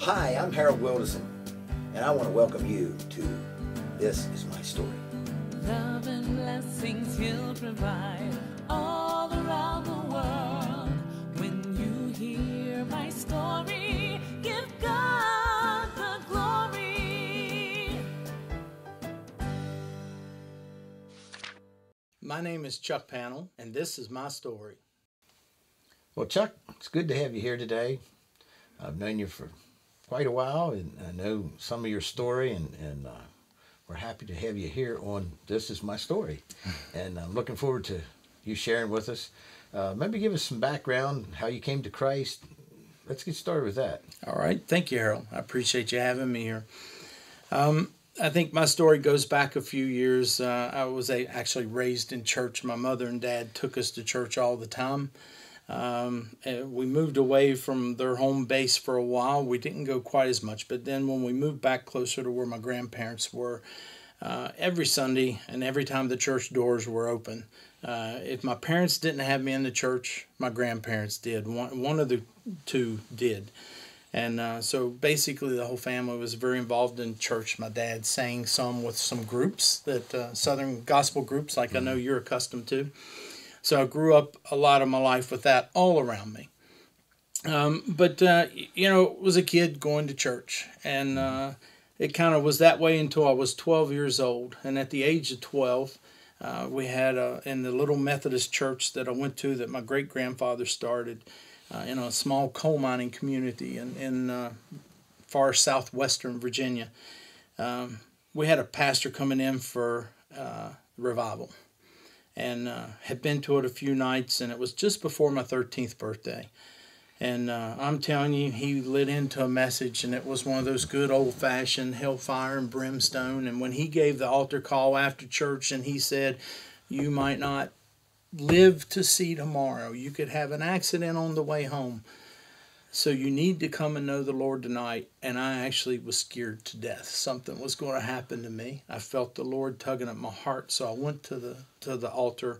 Hi, I'm Harold Wilderson, and I want to welcome you to This Is My Story. Love and blessings He'll provide all around the world. When you hear my story, give God the glory. My name is Chuck Pannell, and this is my story. Well, Chuck, it's good to have you here today. I've known you for quite a while, and I know some of your story, and we're happy to have you here on This Is My Story. And I'm looking forward to you sharing with us. Maybe give us some background, how you came to Christ. Let's get started with that. All right. Thank you, Harold. I appreciate you having me here. I think my story goes back a few years. I was actually raised in church. My mother and dad took us to church all the time. We moved away from their home base for a while. We didn't go quite as much, but then when we moved back closer to where my grandparents were, every Sunday and every time the church doors were open, if my parents didn't have me in the church, my grandparents did. One of the two did. And so basically the whole family was very involved in church. My dad sang some with some groups, that Southern gospel groups like I know you're accustomed to. So I grew up a lot of my life with that all around me. But was a kid going to church. And it kind of was that way until I was 12 years old. And at the age of 12, we had in the little Methodist church that I went to that my great-grandfather started in a small coal mining community in far southwestern Virginia. We had a pastor coming in for revival. And had been to it a few nights, and it was just before my 13th birthday. And I'm telling you, he lit into a message, and it was one of those good old-fashioned hellfire and brimstone. And when he gave the altar call after church, and he said, "You might not live to see tomorrow. You could have an accident on the way home. So you need to come and know the Lord tonight." And I actually was scared to death. Something was going to happen to me. I felt the Lord tugging at my heart, so I went to the altar.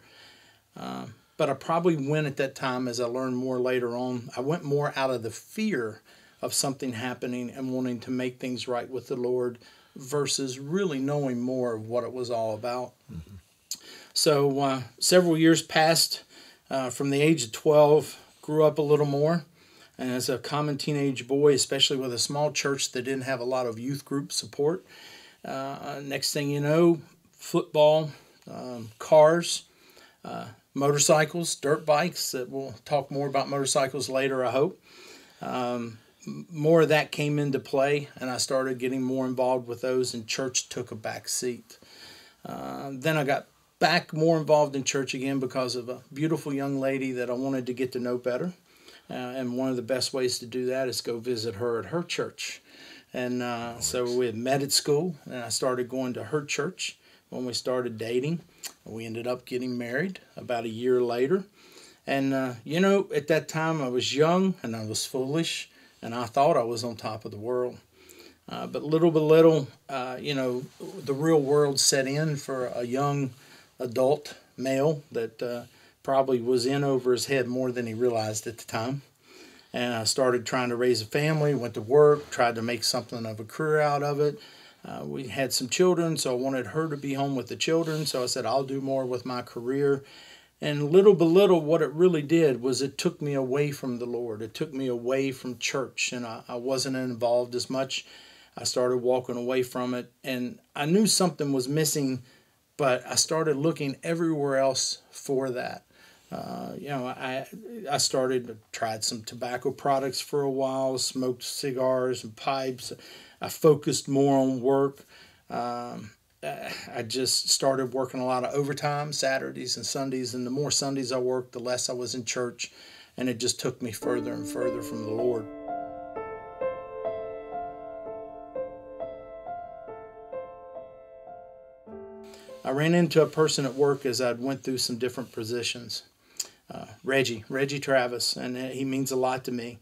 But I probably went at that time, as I learned more later on, I went more out of the fear of something happening and wanting to make things right with the Lord versus really knowing more of what it was all about. Mm-hmm. So several years passed from the age of 12, grew up a little more. And as a common teenage boy, especially with a small church that didn't have a lot of youth group support, next thing you know, football, cars, motorcycles, dirt bikes. That we'll talk more about motorcycles later, I hope. More of that came into play, and I started getting more involved with those, and church took a back seat. Then I got back more involved in church again because of a beautiful young lady that I wanted to get to know better. And one of the best ways to do that is go visit her at her church. And so we had met at school, and I started going to her church when we started dating. We ended up getting married about a year later. And, at that time I was young and I was foolish, and I thought I was on top of the world. But little by little, the real world set in for a young adult male that probably was in over his head more than he realized at the time. And I started trying to raise a family, went to work, tried to make something of a career out of it. We had some children, so I wanted her to be home with the children. So I said, I'll do more with my career. And little by little, what it really did was it took me away from the Lord. It took me away from church, and I wasn't involved as much. I started walking away from it, and I knew something was missing, but I started looking everywhere else for that. I tried some tobacco products for a while, smoked cigars and pipes. I focused more on work. I just started working a lot of overtime, Saturdays and Sundays, and the more Sundays I worked, the less I was in church, and it just took me further and further from the Lord. I ran into a person at work as I went through some different positions. Reggie Travis, and he means a lot to me.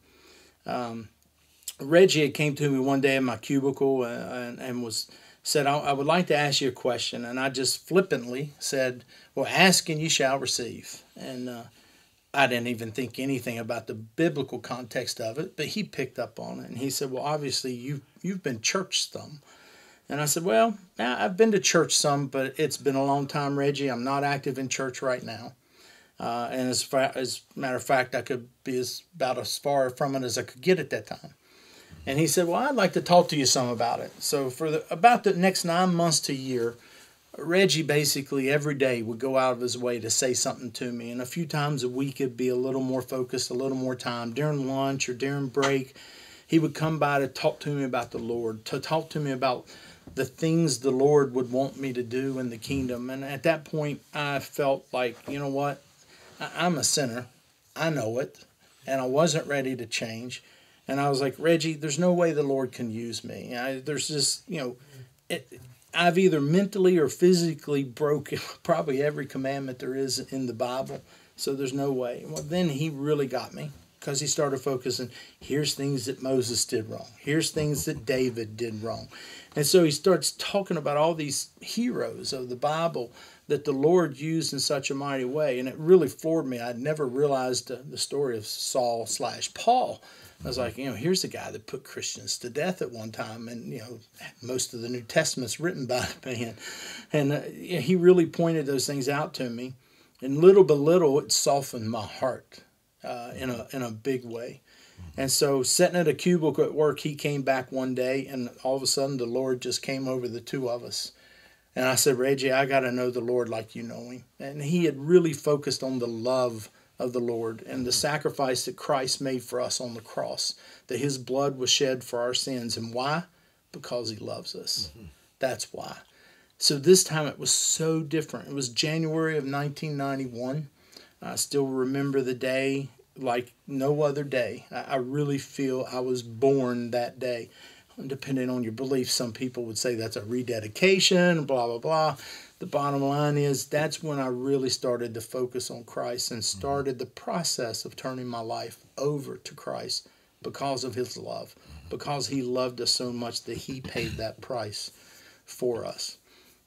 Reggie came to me one day in my cubicle and said, I would like to ask you a question. And I just flippantly said, well, ask and you shall receive. And I didn't even think anything about the biblical context of it, but he picked up on it. And he said, well, obviously you've been church some. And I said, well, I've been to church some, but it's been a long time, Reggie. I'm not active in church right now. And as a matter of fact, I could be about as far from it as I could get at that time. And he said, well, I'd like to talk to you some about it. So for about the next 9 months to a year, Reggie basically every day would go out of his way to say something to me. And a few times a week, it'd be a little more focused, a little more time. During lunch or during break, he would come by to talk to me about the Lord, to talk to me about the things the Lord would want me to do in the kingdom. And at that point, I felt like, you know what? I'm a sinner. I know it. And I wasn't ready to change. And I was like, Reggie, there's no way the Lord can use me. There's just, I've either mentally or physically broken probably every commandment there is in the Bible. So there's no way. Well, then he really got me because he started focusing, here's things that Moses did wrong. Here's things that David did wrong. And so he starts talking about all these heroes of the Bible that the Lord used in such a mighty way. And it really floored me. I'd never realized the story of Saul/Paul. I was like, here's a guy that put Christians to death at one time. And, most of the New Testament's written by the man. And he really pointed those things out to me. And little by little, it softened my heart in a big way. And so sitting at a cubicle at work, he came back one day, and all of a sudden the Lord just came over the two of us. And I said, Reggie, I got to know the Lord like you know him. And he had really focused on the love of the Lord and the sacrifice that Christ made for us on the cross, that his blood was shed for our sins. And why? Because he loves us. Mm-hmm. That's why. So this time it was so different. It was January of 1991. I still remember the day like no other day. I really feel I was born that day. Depending on your beliefs, some people would say that's a rededication, blah, blah, blah. The bottom line is that's when I really started to focus on Christ and started the process of turning my life over to Christ because of his love, because he loved us so much that he paid that price for us.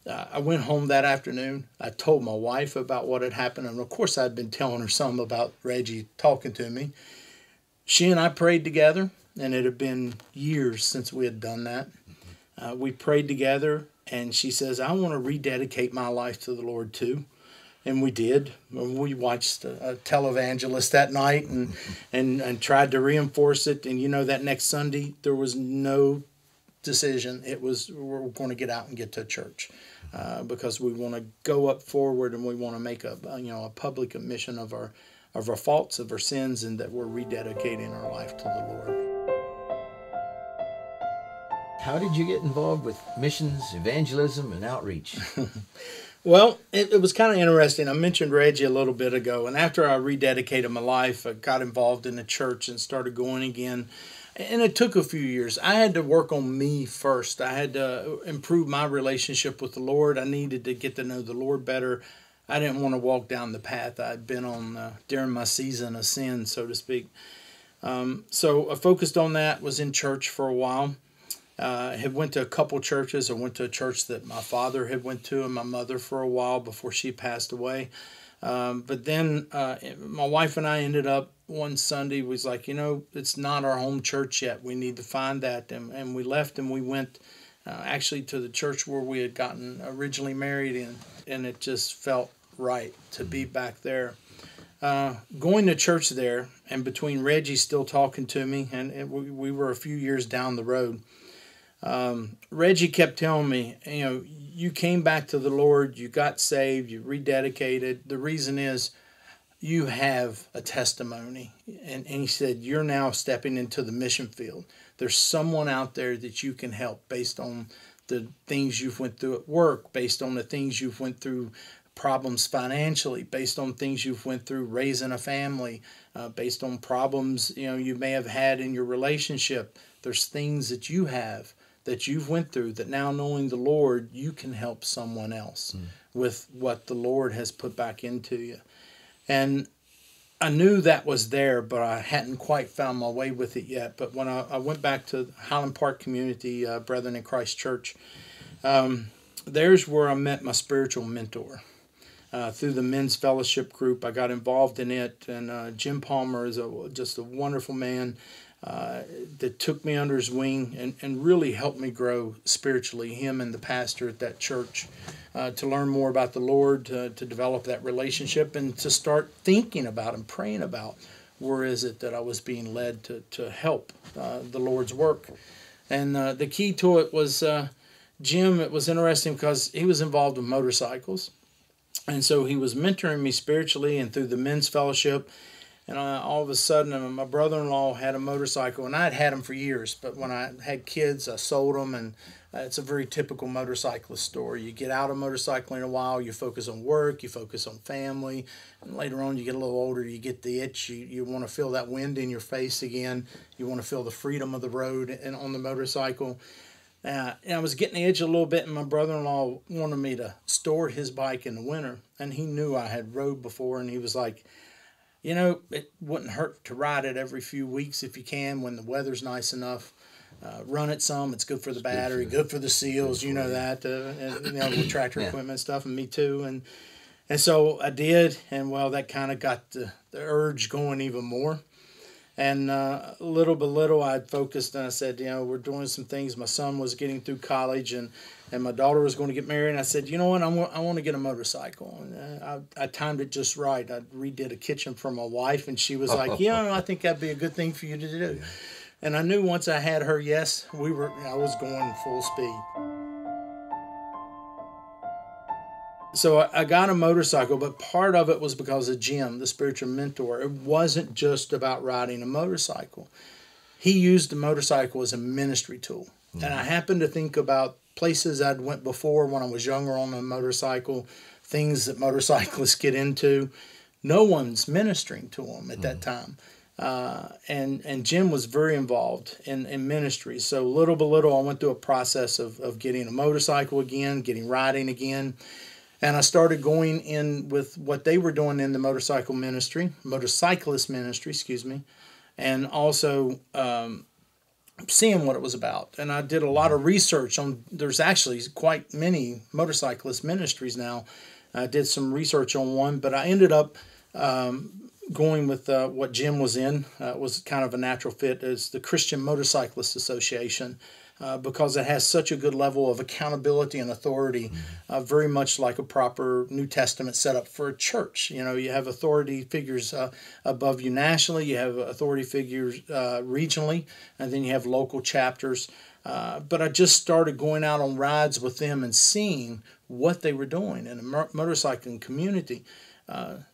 I went home that afternoon. I told my wife about what had happened. And, of course, I'd been telling her some about Reggie talking to me. She and I prayed together, and it had been years since we had done that. We prayed together, and she says, I want to rededicate my life to the Lord too. And we did. We watched a televangelist that night and tried to reinforce it. And, that next Sunday, there was no decision. It was, we're going to get out and get to church because we want to go up forward and we want to make a public admission of our faults, of our sins, and that we're rededicating our life to the Lord. How did you get involved with missions, evangelism, and outreach? Well, it was kind of interesting. I mentioned Reggie a little bit ago, and after I rededicated my life, I got involved in the church and started going again. And it took a few years. I had to work on me first. I had to improve my relationship with the Lord. I needed to get to know the Lord better. I didn't want to walk down the path I'd been on during my season of sin, so to speak. So I focused on that, was in church for a while. Had went to a couple churches. I went to a church that my father had went to and my mother for a while before she passed away. But then my wife and I ended up one Sunday, was like, it's not our home church yet. We need to find that. And we left and we went actually to the church where we had gotten originally married in. And it just felt right to be back there. Going to church there, and between Reggie still talking to me, and we were a few years down the road, Reggie kept telling me, you came back to the Lord, you got saved, you rededicated. The reason is you have a testimony. And he said, you're now stepping into the mission field. There's someone out there that you can help based on the things you've went through at work, based on the things you've went through, problems financially, based on things you've went through raising a family, based on problems you may have had in your relationship. There's things that you have that you've went through that now, knowing the Lord, you can help someone else with what the Lord has put back into you. And I knew that was there, but I hadn't quite found my way with it yet. But when I went back to Highland Park Community, Brethren in Christ Church, there's where I met my spiritual mentor. through the men's fellowship group. I got involved in it, and Jim Palmer is just a wonderful man that took me under his wing and really helped me grow spiritually, him and the pastor at that church, to learn more about the Lord, to develop that relationship, and to start thinking about and praying about where is it that I was being led to help the Lord's work. And the key to it was Jim. It was interesting because he was involved with motorcycles. And so he was mentoring me spiritually and through the men's fellowship. And all of a sudden, my brother-in-law had a motorcycle, and I'd had them for years. But when I had kids, I sold them, and it's a very typical motorcyclist story. You get out of motorcycling a while, you focus on work, you focus on family, and later on you get a little older, you get the itch, you want to feel that wind in your face again, you want to feel the freedom of the road and on the motorcycle. And I was getting the itch a little bit, and my brother-in-law wanted me to store his bike in the winter, and he knew I had rode before, and he was like, you know, it wouldn't hurt to ride it every few weeks if you can when the weather's nice enough. Run it some. It's good for the battery, good for the seals. You know that, and, you know, with tractor equipment and stuff, and me too. And so I did, and well, that kind of got the urge going even more. And little by little, I focused, and I said, you know, we're doing some things. My son was getting through college, and my daughter was going to get married. And I said, you know what, I want to get a motorcycle. And I timed it just right. I redid a kitchen for my wife, and she was like, yeah, I think that'd be a good thing for you to do. Yeah. And I knew once I had her yes, I was going full speed. So I got a motorcycle, but part of it was because of Jim, the spiritual mentor. It wasn't just about riding a motorcycle. He used the motorcycle as a ministry tool. Mm-hmm. And I happened to think about places I'd went before when I was younger on a motorcycle, things that motorcyclists get into. No one's ministering to them at that time. And Jim was very involved in ministry. So little by little, I went through a process of getting a motorcycle again, getting riding again. And I started going in with what they were doing in the motorcyclist ministry, and also seeing what it was about. And I did a lot of research on, there's actually quite many motorcyclist ministries now. I did some research on one, but I ended up going with what Jim was in. Was kind of a natural fit, is the Christian Motorcyclist Association. Because it has such a good level of accountability and authority, very much like a proper New Testament setup for a church. You know, you have authority figures above you nationally, you have authority figures regionally, and then you have local chapters. But I just started going out on rides with them and seeing what they were doing in the motorcycling community.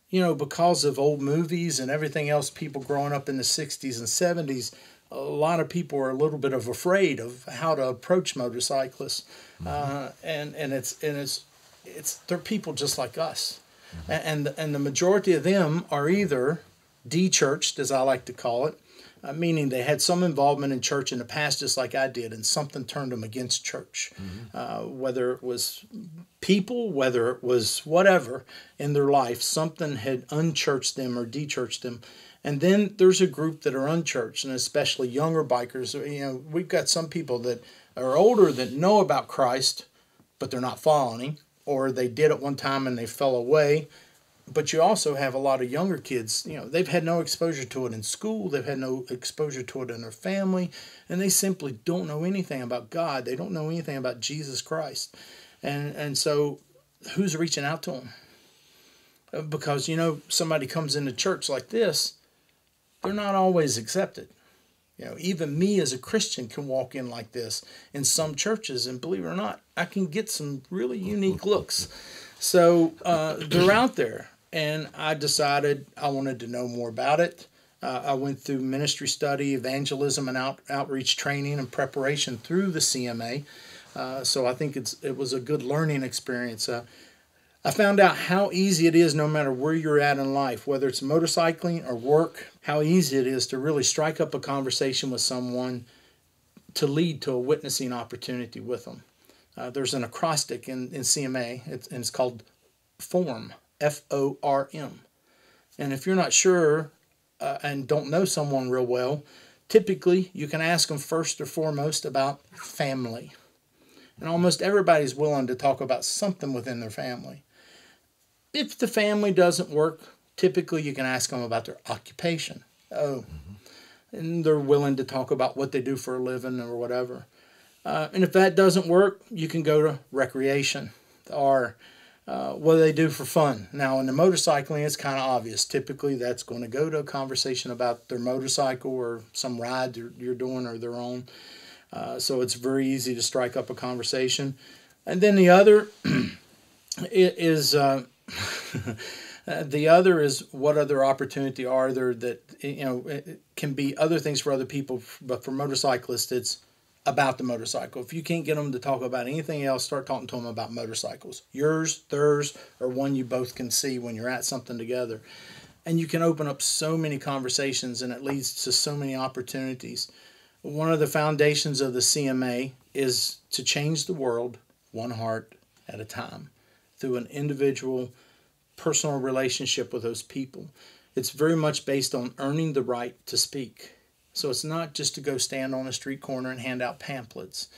You know, because of old movies and everything else, people growing up in the 60s and 70s, a lot of people are a little bit afraid of how to approach motorcyclists, and they're people just like us, and the majority of them are either de-churched, as I like to call it, meaning they had some involvement in church in the past, just like I did, and something turned them against church, whether it was people, whether it was whatever in their life, something had unchurched them or de-churched them. And then there's a group that are unchurched, and especially younger bikers. You know, we've got some people that are older that know about Christ, but they're not following, or they did at one time and they fell away. But you also have a lot of younger kids, you know, they've had no exposure to it in school, they've had no exposure to it in their family, and they simply don't know anything about God. They don't know anything about Jesus Christ. And so who's reaching out to them? Because, you know, somebody comes into church like this, they're not always accepted. You know, even me as a Christian can walk in like this in some churches, and believe it or not, I can get some really unique looks. So they're out there, and I decided I wanted to know more about it. I went through ministry study, evangelism, and outreach training and preparation through the CMA. So I think it was a good learning experience. I found out how easy it is, no matter where you're at in life, whether it's motorcycling or work, how easy it is to really strike up a conversation with someone to lead to a witnessing opportunity with them. There's an acrostic in CMA, and it's called FORM, F-O-R-M. And if you're not sure and don't know someone real well, typically you can ask them first or foremost about family. And almost everybody's willing to talk about something within their family. If the family doesn't work, typically you can ask them about their occupation. Oh, and they're willing to talk about what they do for a living or whatever. And if that doesn't work, you can go to recreation or what do they do for fun. Now, in the motorcycling, it's kind of obvious. Typically, that's going to go to a conversation about their motorcycle or some ride you're doing or their own. So it's very easy to strike up a conversation. And then the other is the other is what other opportunity are there that, it can be other things for other people, but for motorcyclists, it's about the motorcycle. If you can't get them to talk about anything else, start talking to them about motorcycles. Yours, theirs, or one you both can see when you're at something together. And you can open up so many conversations, and it leads to so many opportunities. One of the foundations of the CMA is to change the world one heart at a time through an individual personal relationship with those people. It's very much based on earning the right to speak. So it's not just to go stand on a street corner and hand out pamphlets.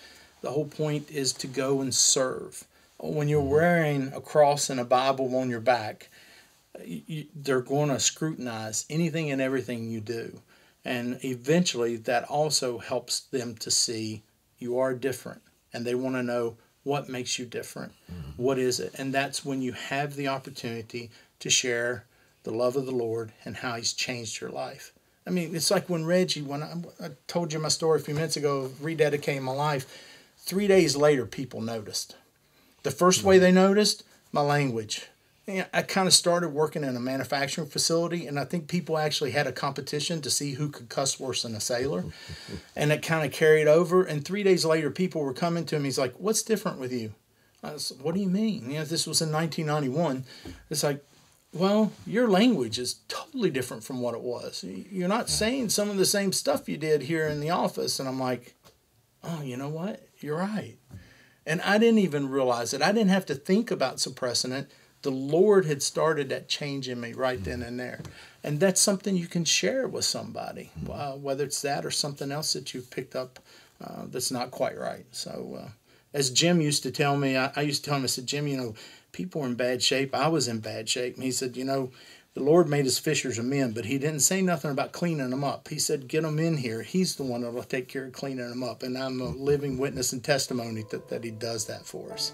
The whole point is to go and serve. When you're wearing a cross and a Bible on your back, they're going to scrutinize anything and everything you do. And eventually that also helps them to see you are different. And they want to know what makes you different. What is it? And that's when you have the opportunity to share the love of the Lord and how He's changed your life. I mean, it's like when Reggie, when I told you my story a few minutes ago of rededicating my life, 3 days later, people noticed. The first way they noticed, my language. I kind of started working in a manufacturing facility, and I think people actually had a competition to see who could cuss worse than a sailor. And it kind of carried over. And 3 days later, people were coming to me. He's like, "What's different with you?" I was, "What do you mean?" This was in 1991. It's like, well, your language is totally different from what it was. You're not saying some of the same stuff you did here in the office. And I'm like, oh, you know what? You're right. And I didn't even realize it. I didn't have to think about suppressing it. The Lord had started that change in me right then and there. And that's something you can share with somebody, whether it's that or something else that you've picked up that's not quite right. So as Jim used to tell me, I used to tell him, I said, "Jim, people are in bad shape. I was in bad shape." And he said, the Lord made us fishers of men, but He didn't say nothing about cleaning them up. He said, "Get them in here. He's the one that will take care of cleaning them up." And I'm a living witness and testimony that He does that for us.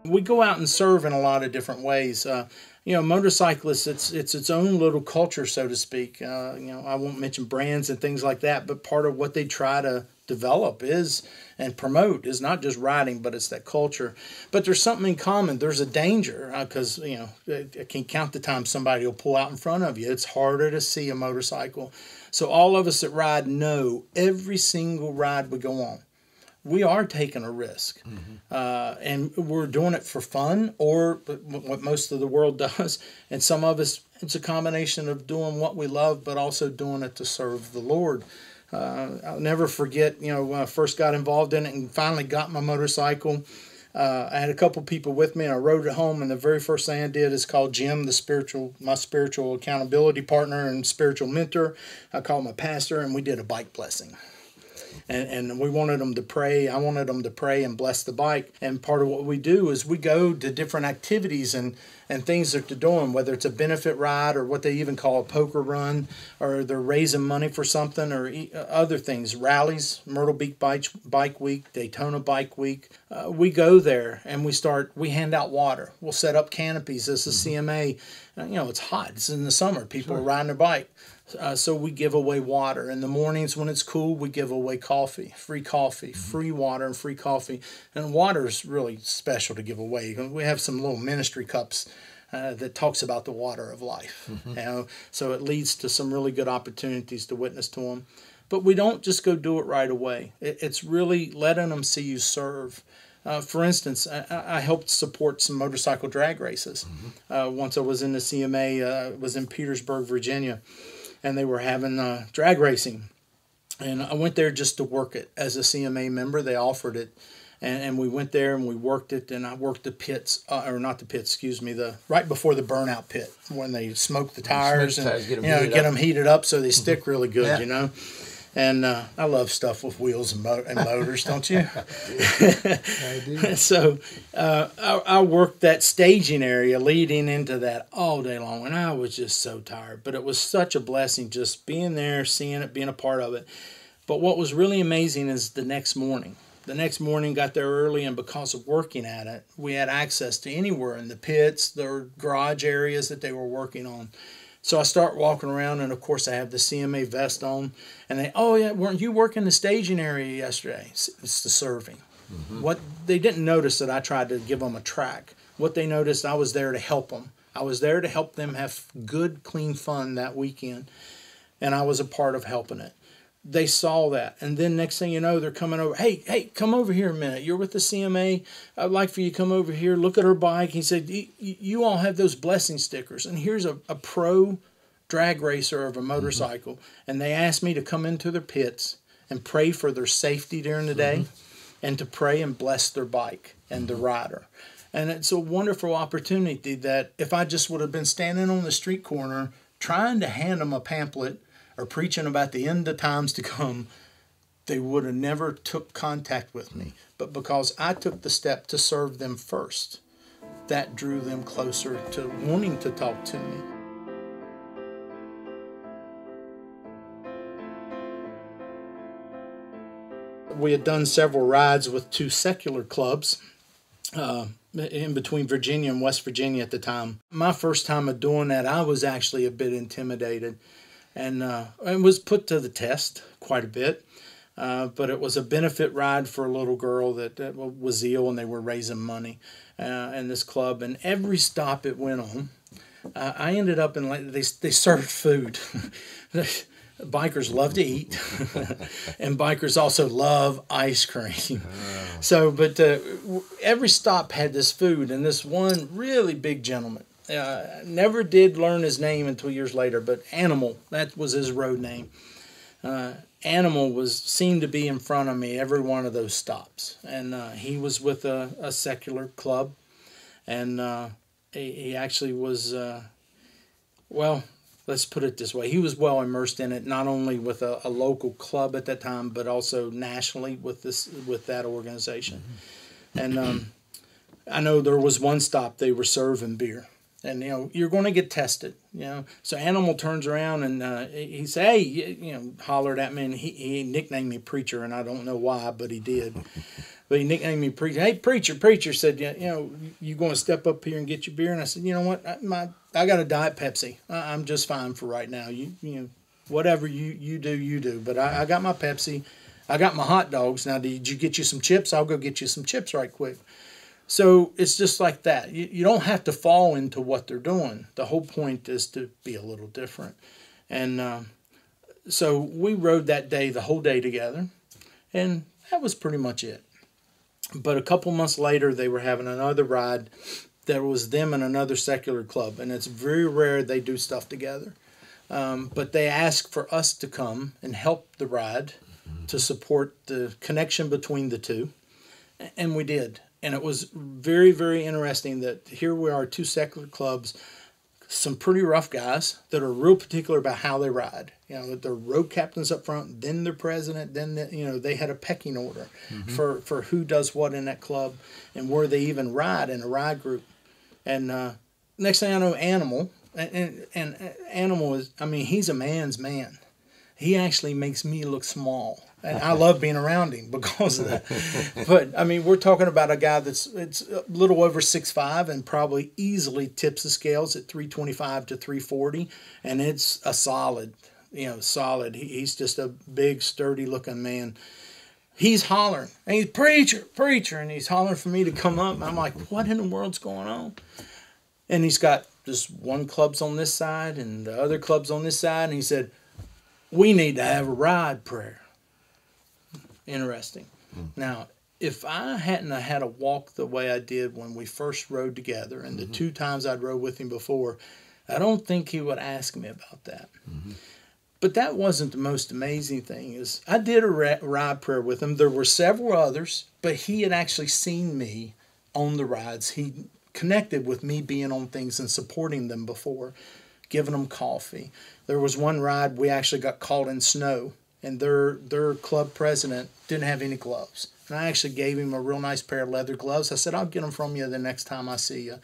We go out and serve in a lot of different ways. Motorcyclists, it's its own little culture, so to speak. I won't mention brands and things like that, but part of what they try to develop is and promote is not just riding, but it's that culture. But there's something in common. There's a danger because, I can count the time somebody will pull out in front of you. It's harder to see a motorcycle. So all of us that ride know every single ride we go on, we are taking a risk. And we're doing it for fun, or what most of the world does. And some of us, it's a combination of doing what we love, but also doing it to serve the Lord. I'll never forget, when I first got involved in it and finally got my motorcycle, I had a couple people with me, and I rode it home, and the very first thing I did is call Jim, my spiritual accountability partner and spiritual mentor. I called my pastor, and we did a bike blessing. And we wanted them to pray. I wanted them to pray and bless the bike. And part of what we do is we go to different activities and things that they're doing, whether it's a benefit ride or what they even call a poker run, or they're raising money for something, or other things, rallies, Myrtle Beach Bike Week, Daytona Bike Week. We go there and we hand out water. We'll set up canopies as a CMA. It's hot. It's in the summer. People are riding their bike. So we give away water. In the mornings when it's cool, we give away coffee, free water and free coffee. And water is really special to give away. We have some little ministry cups that talks about the water of life. So it leads to some really good opportunities to witness to them. But we don't just go do it right away. It's really letting them see you serve. For instance, I helped support some motorcycle drag races. Once I was in the CMA, it was in Petersburg, Virginia, and they were having drag racing. And I went there just to work it as a CMA member. They offered it. And we went there and we worked it. And I worked the pits, or not the pits, excuse me, the right before the burnout pit when they smoke the tires and get them heated up so they stick really good, you know. And I love stuff with wheels and motors, don't you? I do. So I worked that staging area leading into that all day long, and I was just so tired. But it was such a blessing just being there, seeing it, being a part of it. But what was really amazing is the next morning. The next morning, got there early, and because of working at it, we had access to anywhere in the pits, the garage areas that they were working on. So I start walking around, and of course I have the CMA vest on, and they, oh yeah, weren't you working the staging area yesterday? It's the serving. Mm-hmm. What they didn't notice that I tried to give them a track. What they noticed, I was there to help them. I was there to help them have good, clean fun that weekend, and I was a part of helping it. They saw that, and then next thing you know, they're coming over. Hey, come over here a minute. You're with the CMA. I'd like for you to come over here. Look at her bike. He said, you all have those blessing stickers, and here's a pro drag racer of a motorcycle. Mm-hmm. And they asked me to come into their pits and pray for their safety during the day, and to pray and bless their bike and the rider. And it's a wonderful opportunity that if I just would have been standing on the street corner trying to hand them a pamphlet or preaching about the end of times to come, they would have never took contact with me. But because I took the step to serve them first, that drew them closer to wanting to talk to me. We had done several rides with two secular clubs in between Virginia and West Virginia at the time. My first time of doing that, I was actually a bit intimidated. And it was put to the test quite a bit. But it was a benefit ride for a little girl that was ill, and they were raising money in this club. And every stop it went on, I ended up in, they served food. Bikers love to eat, and bikers also love ice cream. Oh. So, but every stop had this food, and this one really big gentleman. Never did learn his name until years later, but Animal, that was his road name. Animal seemed to be in front of me every one of those stops, and he was with a secular club, and he actually was, well, let's put it this way, he was well immersed in it, not only with a local club at that time, but also nationally with that organization. Mm-hmm. And I know there was one stop they were serving beer. And, you know, you're going to get tested, you know. So Animal turns around and he said, hey, you know, hollered at me. And he nicknamed me Preacher, and I don't know why, but he did. But he nicknamed me Preacher. Hey, Preacher said, you know, you going to step up here and get your beer? And I said, you know what, I got a Diet Pepsi. I'm just fine for right now. You know, whatever you do. But I got my Pepsi. I got my hot dogs. Now, did you get you some chips? I'll go get you some chips right quick. So it's just like that. You don't have to fall into what they're doing. The whole point is to be a little different. And so we rode that day, the whole day together, and that was pretty much it. But a couple months later, they were having another ride. There was them and another secular club, and it's very rare they do stuff together. But they asked for us to come and help the ride to support the connection between the two, and we did. And it was very, very interesting that here we are, two secular clubs, some pretty rough guys that are real particular about how they ride. You know, the road captains up front, then their president, then they had a pecking order for who does what in that club and where they even ride in a ride group. And next thing I know, Animal, and Animal is, I mean, he's a man's man. He actually makes me look small. And I love being around him because of that. But, I mean, we're talking about a guy it's a little over 6'5" and probably easily tips the scales at 325 to 340. And it's a solid. He's just a big, sturdy-looking man. He's hollering. And he's, preacher. And he's hollering for me to come up. And I'm like, what in the world's going on? And he's got just one club's on this side and the other club's on this side. And he said, we need to have a ride prayer. Interesting. Now, if I hadn't had a walk the way I did when we first rode together and the two times I'd rode with him before, I don't think he would ask me about that. But that wasn't the most amazing thing. Is I did a ride prayer with him. There were several others, but he had actually seen me on the rides. He connected with me being on things and supporting them before, giving them coffee. There was one ride we actually got caught in snow, and their club president didn't have any gloves. And I actually gave him a real nice pair of leather gloves. I said, I'll get them from you the next time I see you.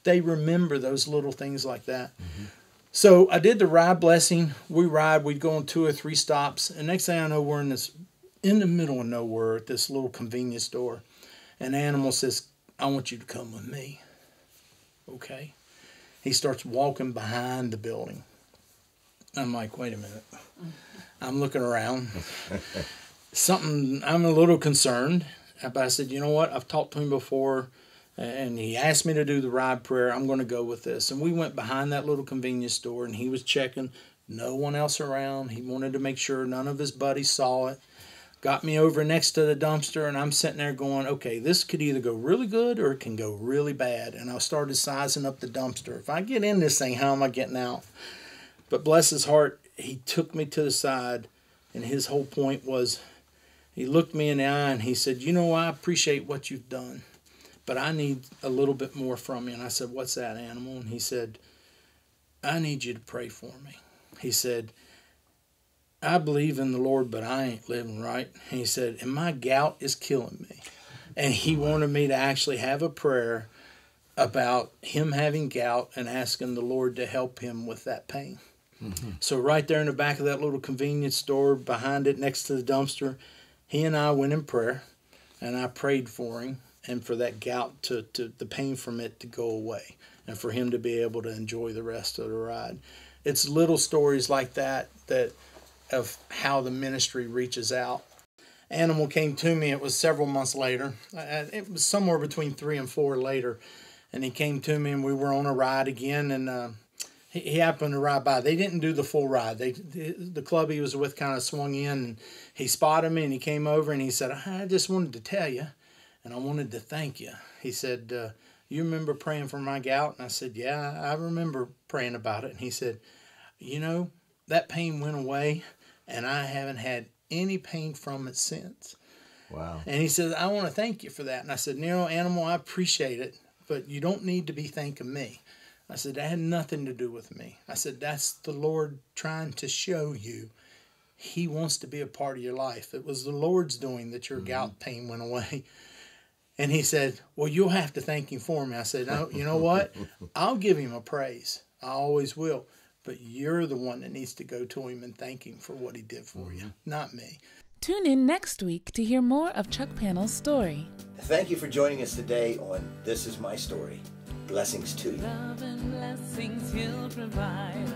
They remember those little things like that. Mm-hmm. So I did the ride blessing. We'd go on 2 or 3 stops. And next thing I know, we're in the middle of nowhere at this little convenience store. And the animal says, I want you to come with me. Okay. He starts walking behind the building. I'm like, wait a minute. I'm looking around. I'm a little concerned. But I said, you know what? I've talked to him before. And he asked me to do the ride prayer. I'm going to go with this. And we went behind that little convenience store, and he was checking. No one else around. He wanted to make sure none of his buddies saw it. Got me over next to the dumpster, and I'm sitting there going, okay, this could either go really good or it can go really bad. And I started sizing up the dumpster. If I get in this thing, how am I getting out? But bless his heart, he took me to the side, and his whole point was, he looked me in the eye, and he said, you know, I appreciate what you've done, but I need a little bit more from you. And I said, what's that, animal? And he said, I need you to pray for me. He said, I believe in the Lord, but I ain't living right. And he said, and my gout is killing me. And he wanted me to actually have a prayer about him having gout and asking the Lord to help him with that pain. Mm-hmm. So right there in the back of that little convenience store, behind it, next to the dumpster, he and I went in prayer, and I prayed for him and for that gout to the pain from it to go away, and for him to be able to enjoy the rest of the ride. It's little stories like that of how the ministry reaches out. Animal came to me. It was several months later. It was somewhere between 3 and 4 later, and he came to me, and we were on a ride again, and he happened to ride by. They didn't do the full ride. The club he was with kind of swung in, and he spotted me, and he came over, and he said, I just wanted to tell you, and I wanted to thank you. He said, you remember praying for my gout? And I said, yeah, I remember praying about it. And he said, you know, that pain went away, and I haven't had any pain from it since. Wow. And he said, I want to thank you for that. And I said, you know, animal, I appreciate it, but you don't need to be thanking me. I said, that had nothing to do with me. I said, that's the Lord trying to show you He wants to be a part of your life. It was the Lord's doing that your gout pain went away. And he said, well, you'll have to thank him for me. I said, no, you know what? I'll give him a praise. I always will. But you're the one that needs to go to him and thank him for what he did for you, not me. Tune in next week to hear more of Chuck Pannell's story. Thank you for joining us today on This Is My Story. Blessings to you. Love and blessings He'll provide.